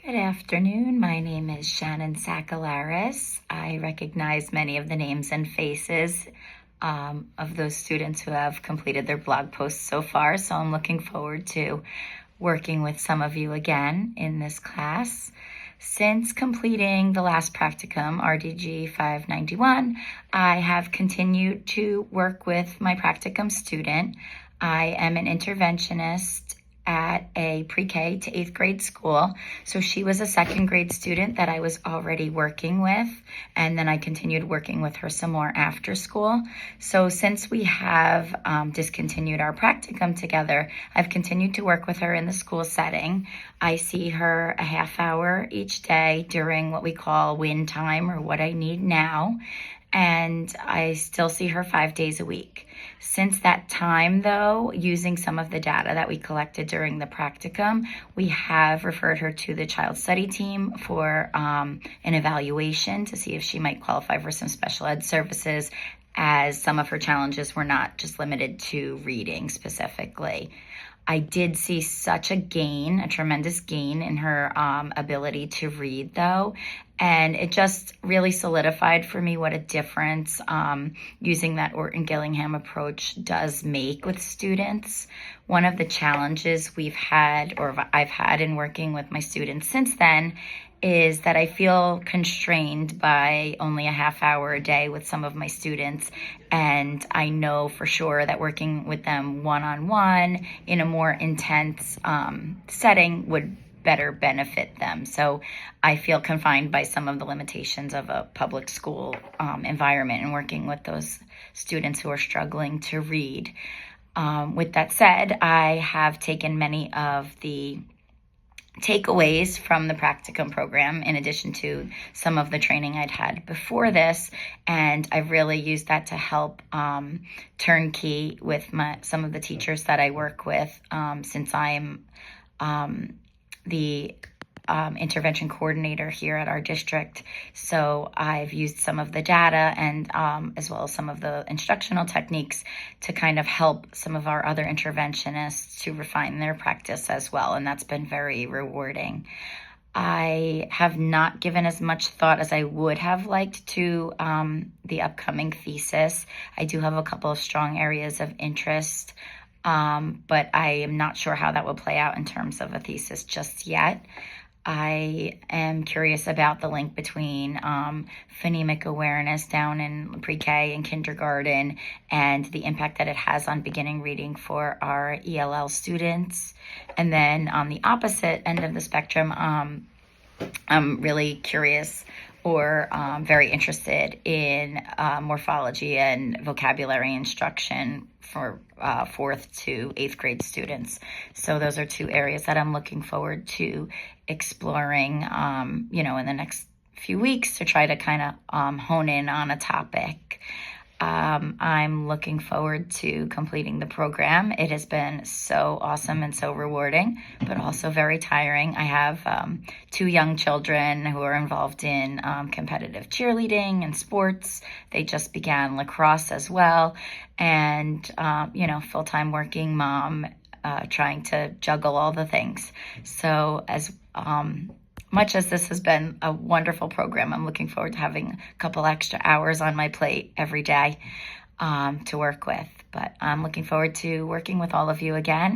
Good afternoon. My name is Shannon Sakalaris. I recognize many of the names and faces of those students who have completed their blog posts so far, so I'm looking forward to working with some of you again in this class. Since completing the last practicum, RDG 591, I have continued to work with my practicum student. I am an interventionist at a pre-K to 8th grade school. So she was a 2nd grade student that I was already working with, and then I continued working with her some more after school. So since we have discontinued our practicum together, I've continued to work with her in the school setting. I see her a half hour each day during what we call win time, or what I need now, and I still see her 5 days a week. Since that time, though, using some of the data that we collected during the practicum, we have referred her to the child study team for an evaluation to see if she might qualify for some special ed services, as some of her challenges were not just limited to reading specifically. I did see such a tremendous gain in her ability to read, though, and it just really solidified for me what a difference using that Orton Gillingham approach does make with students. One of the challenges we've had, or I've had in working with my students since then, is that I feel constrained by only a half hour a day with some of my students. And I know for sure that working with them one-on-one in a more intense setting would better benefit them. So I feel confined by some of the limitations of a public school environment and working with those students who are struggling to read. With that said, I have taken many of the takeaways from the practicum program in addition to some of the training I'd had before this, and I've really used that to help turnkey with some of the teachers that I work with, since I'm the intervention coordinator here at our district. So I've used some of the data and as well as some of the instructional techniques to kind of help some of our other interventionists to refine their practice as well, and that's been very rewarding. I have not given as much thought as I would have liked to the upcoming thesis. I do have a couple of strong areas of interest, but I am not sure how that will play out in terms of a thesis just yet. I am curious about the link between phonemic awareness down in pre-K and kindergarten and the impact that it has on beginning reading for our ELL students. And then on the opposite end of the spectrum, I'm really curious or very interested in morphology and vocabulary instruction for 4th to 8th grade students. So those are two areas that I'm looking forward to exploring, in the next few weeks to try to kind of hone in on a topic. I'm looking forward to completing the program. It has been so awesome and so rewarding, but also very tiring. I have 2 young children who are involved in competitive cheerleading and sports. They just began lacrosse as well. And, full-time working mom, trying to juggle all the things. So as much as this has been a wonderful program, I'm looking forward to having a couple extra hours on my plate every day to work with. But I'm looking forward to working with all of you again.